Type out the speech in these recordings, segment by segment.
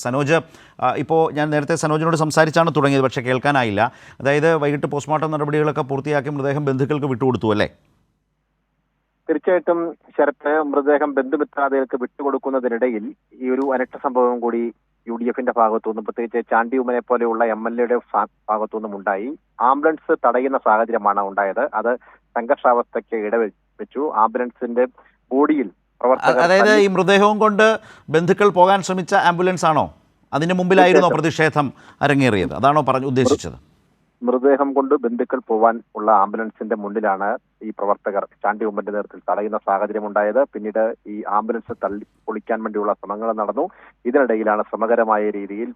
സനോജ്, ഇപ്പോൾ ഞാൻ നേരത്തെ സനോജിനോട് സംസാരിച്ചാണ് തുടങ്ങിയത്, പക്ഷേ കേൾക്കാനായില്ല. അതായത് വൈകിട്ട് പോസ്റ്റ്മോർട്ടം നടപടികളൊക്കെ പൂർത്തിയാക്കി മൃതദേഹം ബന്ധുക്കൾക്ക് വിട്ടുകൊടുത്തു അല്ലേ? തീർച്ചയായിട്ടും ശരത്ത്, മൃതദേഹം ബന്ധുമിത്രാദികൾക്ക് വിട്ടുകൊടുക്കുന്നതിനിടയിൽ ഈ ഒരു അരട്ട സംഭവം കൂടി UDFന്റെ ഭാഗത്തുനിന്നും, പ്രത്യേകിച്ച് ചാണ്ടി ഉമ്മനെ പോലെയുള്ള MLA ഭാഗത്തുനിന്നും ഉണ്ടായി. ആംബുലൻസ് തടയുന്ന സാഹചര്യമാണ് ഉണ്ടായത്. അത് സംഘർഷാവസ്ഥയ്ക്ക് ഇടവെച്ചു. ആംബുലൻസിന്റെ ബോഡിയിൽ അതായത് ഈ മൃതദേഹവും കൊണ്ട് ബന്ധുക്കൾ പോകാൻ ശ്രമിച്ച ആംബുലൻസ് ആണോ? അതിന് മുമ്പിലായിരുന്നോ പ്രതിഷേധം അരങ്ങേറിയത്? അതാണോ ഉദ്ദേശിച്ചത്? മൃതദേഹം കൊണ്ട് ബന്ധുക്കൾ പോവാൻ ഉള്ള ആംബുലൻസിന്റെ മുന്നിലാണ് ഈ പ്രവർത്തകർ ചാണ്ടി ഉമ്മന്റെ നേതൃത്വത്തിൽ തടയുന്ന സാഹചര്യം ഉണ്ടായത്. പിന്നീട് ഈ ആംബുലൻസ് തള്ളി പൊളിക്കാൻ വേണ്ടിയുള്ള ശ്രമങ്ങൾ നടന്നു. ഇതിനിടയിലാണ് ശ്രമകരമായ രീതിയിൽ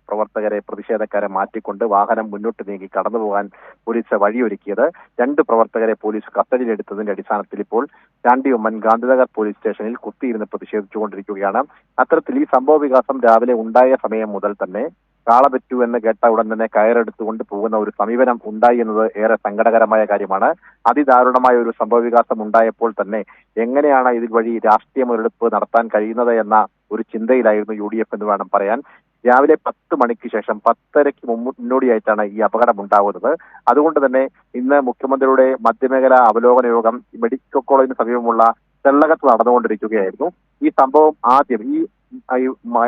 പ്രതിഷേധക്കാരെ മാറ്റിക്കൊണ്ട് വാഹനം മുന്നോട്ട് നീങ്ങി കടന്നുപോകാൻ പോലീസ് വഴിയൊരുക്കിയത്. 2 പ്രവർത്തകരെ പോലീസ് കസ്റ്റഡിയിലെടുത്തതിന്റെ അടിസ്ഥാനത്തിൽ ഇപ്പോൾ ചാണ്ടി ഉമ്മൻ ഗാന്ധിനഗർ പോലീസ് സ്റ്റേഷനിൽ കുത്തിയിരുന്ന് പ്രതിഷേധിച്ചുകൊണ്ടിരിക്കുകയാണ്. അത്തരത്തിൽ ഈ സംഭവ വികാസം രാവിലെ ഉണ്ടായ സമയം മുതൽ തന്നെ കാളപറ്റു എന്ന് കേട്ട ഉടൻ തന്നെ കയറെടുത്തുകൊണ്ട് പോകുന്ന ഒരു സമീപനം ഉണ്ടായി എന്നത് ഏറെ സങ്കടകരമായ കാര്യമാണ്. അതിദാരുണമായ ഒരു സംഭവ വികാസം ഉണ്ടായപ്പോൾ തന്നെ എങ്ങനെയാണ് ഇതിൽ വഴി രാഷ്ട്രീയ മുതലെടുപ്പ് നടത്താൻ കഴിയുന്നത് എന്ന ഒരു ചിന്തയിലായിരുന്നു UDF എന്ന് വേണം പറയാൻ. രാവിലെ 10 മണിക്ക് ശേഷം 10:30-ക്ക് മുന്നോടിയായിട്ടാണ് ഈ അപകടം ഉണ്ടാവുന്നത്. അതുകൊണ്ട് തന്നെ ഇന്ന് മുഖ്യമന്ത്രിയുടെ മധ്യമേഖലാ അവലോകന യോഗം മെഡിക്കൽ കോളേജിന് സമീപമുള്ള തെള്ളകത്ത് നടന്നുകൊണ്ടിരിക്കുകയായിരുന്നു. ഈ സംഭവം ആദ്യം ഈ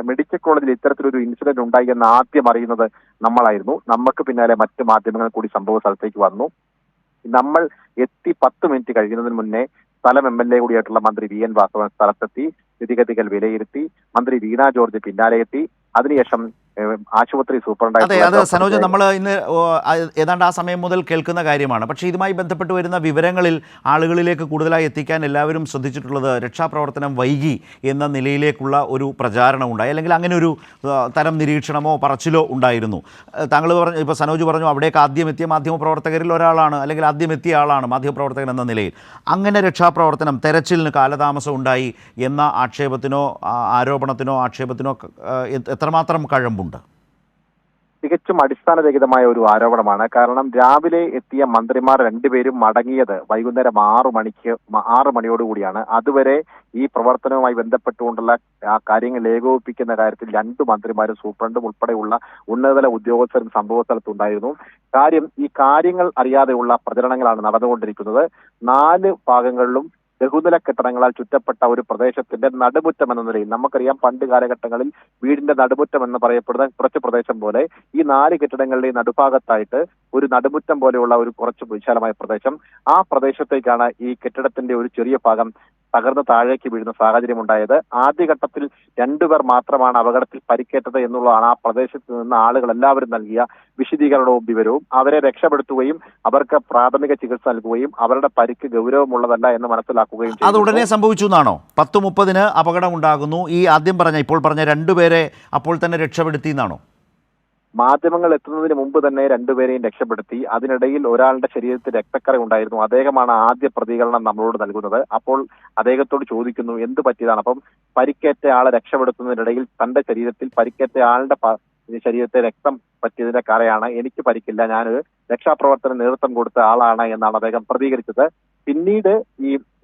മെഡിക്കൽ കോളേജിൽ ഇത്തരത്തിലൊരു ഇൻസിഡന്റ് ഉണ്ടായി എന്ന് ആദ്യം അറിയുന്നത് നമ്മളായിരുന്നു. നമുക്ക് പിന്നാലെ മറ്റു മാധ്യമങ്ങൾ കൂടി സംഭവ സ്ഥലത്തേക്ക് വന്നു. നമ്മൾ എത്തി 10 മിനിറ്റ് കഴിയുന്നതിന് മുന്നേ സ്ഥലം MLA കൂടിയായിട്ടുള്ള മന്ത്രി VN വാസവൻ സ്ഥലത്തെത്തി സ്ഥിതിഗതികൾ വിലയിരുത്തി. മന്ത്രി വീണ ജോർജ് പിന്നാലെ എത്തി. അതിനുശേഷം ആശുപത്രി സൂപ്രണ്ടായി സനോജ്, നമ്മൾ ഇന്ന് ഏതാണ്ട് ആ സമയം മുതൽ കേൾക്കുന്ന കാര്യമാണ്. പക്ഷേ ഇതുമായി ബന്ധപ്പെട്ട് വരുന്ന വിവരങ്ങളിൽ ആളുകളിലേക്ക് കൂടുതലായി എത്തിക്കാൻ എല്ലാവരും ശ്രദ്ധിച്ചിട്ടുള്ളത് രക്ഷാപ്രവർത്തനം വൈകി എന്ന നിലയിലേക്കുള്ള ഒരു പ്രചാരണം ഉണ്ടായി, അല്ലെങ്കിൽ അങ്ങനെ ഒരു തരം നിരീക്ഷണമോ പറച്ചിലോ ഉണ്ടായിരുന്നു. താങ്കൾ പറഞ്ഞു, ഇപ്പോൾ സനോജ് പറഞ്ഞു, അവിടേക്ക് ആദ്യം എത്തിയ മാധ്യമപ്രവർത്തകരിൽ ഒരാളാണ്, അല്ലെങ്കിൽ ആദ്യം എത്തിയ ആളാണ് മാധ്യമപ്രവർത്തകൻ എന്ന നിലയിൽ. അങ്ങനെ രക്ഷാപ്രവർത്തനം തെരച്ചിലിന് കാലതാമസം ഉണ്ടായി എന്ന ആരോപണത്തിനോ ആക്ഷേപത്തിനോ എത്രമാത്രം കഴമ്പുണ്ട്? തികച്ചും അടിസ്ഥാനരഹിതമായ ഒരു ആരോപണമാണ്. കാരണം രാവിലെ എത്തിയ മന്ത്രിമാർ 2 പേരും മടങ്ങിയത് വൈകുന്നേരം 6 മണിയോടുകൂടിയാണ്. അതുവരെ ഈ പ്രവർത്തനവുമായി ബന്ധപ്പെട്ടുകൊണ്ടുള്ള ആ കാര്യങ്ങൾ ഏകോപിപ്പിക്കുന്ന കാര്യത്തിൽ 2 മന്ത്രിമാരും സൂപ്രണ്ടും ഉൾപ്പെടെയുള്ള ഉന്നതതല ഉദ്യോഗസ്ഥരും സംഭവ സ്ഥലത്തുണ്ടായിരുന്നു. ഈ കാര്യങ്ങൾ അറിയാതെയുള്ള പ്രചരണങ്ങളാണ് നടന്നുകൊണ്ടിരിക്കുന്നത്. 4 ഭാഗങ്ങളിലും ബഹുനില കെട്ടിടങ്ങളാൽ ചുറ്റപ്പെട്ട ഒരു പ്രദേശത്തിന്റെ നടുമുറ്റം എന്ന നിലയിൽ, നമുക്കറിയാം പണ്ട് കാലഘട്ടങ്ങളിൽ വീടിന്റെ നടുമുറ്റം എന്ന് പറയപ്പെടുന്ന കുറച്ച് പ്രദേശം പോലെ ഈ 4 കെട്ടിടങ്ങളുടെ നടുഭാഗത്തായിട്ട് ഒരു നടുമുറ്റം പോലെയുള്ള ഒരു കുറച്ച് വിശാലമായ പ്രദേശം, ആ പ്രദേശത്തേക്കാണ് ഈ കെട്ടിടത്തിന്റെ ഒരു ചെറിയ ഭാഗം തകർന്ന് താഴേക്ക് വീഴുന്ന സാഹചര്യം ഉണ്ടായത്. ആദ്യഘട്ടത്തിൽ 2 പേർ മാത്രമാണ് അപകടത്തിൽ പരിക്കേറ്റത് എന്നുള്ളതാണ് ആ പ്രദേശത്ത് നിന്ന് ആളുകൾ എല്ലാവരും നൽകിയ വിശദീകരണവും വിവരവും. അവരെ രക്ഷപ്പെടുത്തുകയും അവർക്ക് പ്രാഥമിക ചികിത്സ നൽകുകയും അവരുടെ പരിക്ക് ഗൗരവമുള്ളതല്ല എന്ന് മനസ്സിലാക്കുകയും അത് ഉടനെ സംഭവിച്ചു എന്നാണോ? 10:30 അപകടം ഉണ്ടാകുന്നു. ഈ ഇപ്പോൾ പറഞ്ഞ 2 പേരെ അപ്പോൾ തന്നെ രക്ഷപ്പെടുത്തി എന്നാണോ? മാധ്യമങ്ങൾ എത്തുന്നതിന് മുമ്പ് തന്നെ 2 പേരെയും രക്ഷപ്പെടുത്തി. അതിനിടയിൽ ഒരാളുടെ ശരീരത്തിൽ രക്തക്കറ ഉണ്ടായിരുന്നു. അദ്ദേഹമാണ് ആദ്യ പ്രതികരണം നമ്മളോട് നൽകുന്നത്. അപ്പോൾ അദ്ദേഹത്തോട് ചോദിക്കുന്നു എന്ത് പറ്റിയതാണ്. അപ്പം പരിക്കേറ്റ ആളെ രക്ഷപ്പെടുത്തുന്നതിനിടയിൽ തന്റെ ശരീരത്തിൽ പരിക്കേറ്റ ആളുടെ ശരീരത്തെ രക്തം പറ്റിയതിന്റെ കറയാണ്, എനിക്ക് പരിക്കില്ല, ഞാൻ രക്ഷാപ്രവർത്തന നേതൃത്വം കൊടുത്ത ആളാണ് എന്നാണ് അദ്ദേഹം പ്രതികരിച്ചത്. പിന്നീട്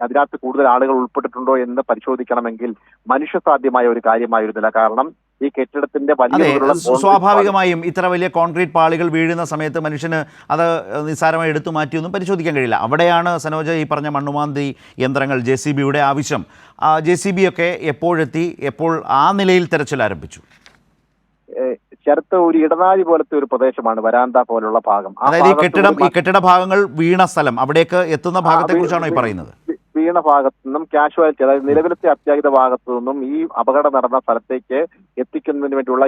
അതിനകത്ത് കൂടുതൽ ആളുകൾ ഉൾപ്പെട്ടിട്ടുണ്ടോ എന്ന് പരിശോധിക്കണമെങ്കിൽ മനുഷ്യസാധ്യമായ ഒരു കാര്യമായിരുന്നില്ല. കാരണം ഈ കെട്ടിടത്തിന്റെ സ്വാഭാവികമായും ഇത്ര വലിയ കോൺക്രീറ്റ് പാളികൾ വീഴുന്ന സമയത്ത് മനുഷ്യന് അത് നിസ്സാരമായി എടുത്തു മാറ്റിയൊന്നും പരിശോധിക്കാൻ കഴിയില്ല. അവിടെയാണ് സനോജ ഈ പറഞ്ഞ മണ്ണുമാന്തി യന്ത്രങ്ങൾ, JCBയുടെ ആവശ്യം. JCB ഒക്കെ എപ്പോഴെത്തി, എപ്പോൾ ആ നിലയിൽ തെരച്ചിൽ ആരംഭിച്ചു? ശരത്ത്, ഒരു ഇടനാഴി പോലത്തെ ഒരു പ്രദേശമാണ് വരാന്ത പോലുള്ള ഭാഗം. അതായത് ഈ കെട്ടിട ഭാഗങ്ങൾ വീണ സ്ഥലം, അവിടേക്ക് എത്തുന്ന ഭാഗത്തെ കുറിച്ചാണോ ഈ പറയുന്നത്? വീണ ഭാഗത്തു നിന്നും കാഷ്വാലിറ്റി, അതായത് നിലവിലത്തെ അത്യാഹിത ഭാഗത്തു നിന്നും ഈ അപകടം നടന്ന സ്ഥലത്തേക്ക് എത്തിക്കുന്നതിന് വേണ്ടിയുള്ള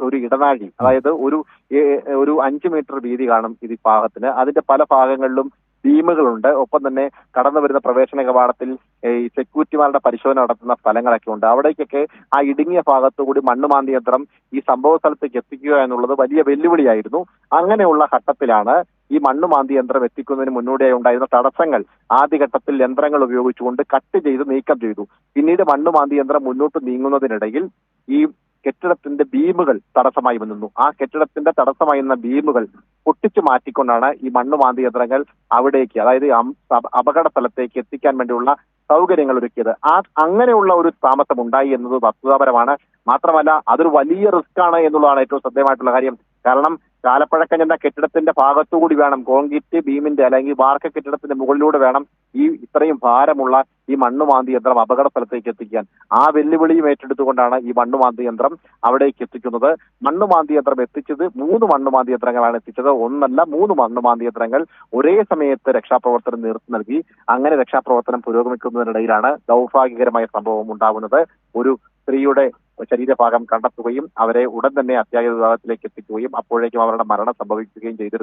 ഒരു ഇടനാഴി, അതായത് ഒരു 5 മീറ്റർ വീതി കാണും ഈ ഭാഗത്തിന്. അതിന്റെ പല ഭാഗങ്ങളിലും ബീമുകളുണ്ട്. ഒപ്പം തന്നെ കടന്നു വരുന്ന പ്രവേശന കവാടത്തിൽ ഈ സെക്യൂരിറ്റിമാരുടെ പരിശോധന നടത്തുന്ന സ്ഥലങ്ങളൊക്കെ ഉണ്ട്. അവിടേക്കൊക്കെ ആ ഇടുങ്ങിയ ഭാഗത്തുകൂടി മണ്ണുമാന്തി യന്ത്രം ഈ സംഭവ സ്ഥലത്തേക്ക് എത്തിക്കുക എന്നുള്ളത് വലിയ വെല്ലുവിളിയായിരുന്നു. അങ്ങനെയുള്ള ഘട്ടത്തിലാണ് ഈ മണ്ണുമാന്തി യന്ത്രം എത്തിക്കുന്നതിന് മുന്നോടിയായി ഉണ്ടായിരുന്ന തടസ്സങ്ങൾ ആദ്യഘട്ടത്തിൽ യന്ത്രങ്ങൾ ഉപയോഗിച്ചുകൊണ്ട് കട്ട് ചെയ്ത് നീക്കം ചെയ്തു. പിന്നീട് മണ്ണുമാന്തി യന്ത്രം മുന്നോട്ട് നീങ്ങുന്നതിനിടയിൽ ഈ കെട്ടിടത്തിന്റെ ബീമുകൾ തടസ്സമായി വന്നു. ആ കെട്ടിടത്തിന്റെ തടസ്സമായി നിന്ന ബീമുകൾ പൊട്ടിച്ചു മാറ്റിക്കൊണ്ടാണ് ഈ മണ്ണുമാന്തി യന്ത്രങ്ങൾ അവിടേക്ക്, അതായത് അപകട സ്ഥലത്തേക്ക് എത്തിക്കാൻ വേണ്ടിയുള്ള സൗകര്യങ്ങൾ ഒരുക്കിയത്. അങ്ങനെയുള്ള ഒരു താമസം ഉണ്ടായി എന്നത് വസ്തുതാപരമാണ്. മാത്രമല്ല അതൊരു വലിയ റിസ്ക് ആണ് എന്നുള്ളതാണ് ഏറ്റവും ശ്രദ്ധേയമായിട്ടുള്ള കാര്യം. കാരണം കാലപ്പഴക്കം ചെന്ന കെട്ടിടത്തിന്റെ ഭാഗത്തുകൂടി വേണം, കോൺക്രീറ്റ് ബീമിന്റെ അല്ലെങ്കിൽ വാർക്ക കെട്ടിടത്തിന്റെ മുകളിലൂടെ വേണം ഈ ഇത്രയും ഭാരമുള്ള ഈ മണ്ണുമാന്തി യന്ത്രം അപകട സ്ഥലത്തേക്ക് എത്തിക്കാൻ. ആ വെല്ലുവിളിയും ഏറ്റെടുത്തുകൊണ്ടാണ് ഈ മണ്ണുമാന്തി യന്ത്രം അവിടേക്ക് എത്തിക്കുന്നത്. മണ്ണുമാന്തി യന്ത്രം എത്തിച്ചത് 3 മണ്ണുമാന്തി യന്ത്രങ്ങളാണ് എത്തിച്ചത്. ഒന്നല്ല 3 മണ്ണുമാന്തി യന്ത്രങ്ങൾ ഒരേ സമയത്ത് രക്ഷാപ്രവർത്തനം നേതൃത്വം നൽകി. അങ്ങനെ രക്ഷാപ്രവർത്തനം പുരോഗമിക്കുന്നതിനിടയിലാണ് ദൗർഭാഗ്യകരമായ സംഭവം ഉണ്ടാകുന്നത്. ഒരു സ്ത്രീയുടെ ശരീരഭാഗം കണ്ടെത്തുകയും അവരെ ഉടൻ തന്നെ അത്യാഹിത വിഭാഗത്തിലേക്ക് എത്തിക്കുകയും അപ്പോഴേക്കും അവരുടെ മരണം സംഭവിക്കുകയും ചെയ്തിരുന്നു.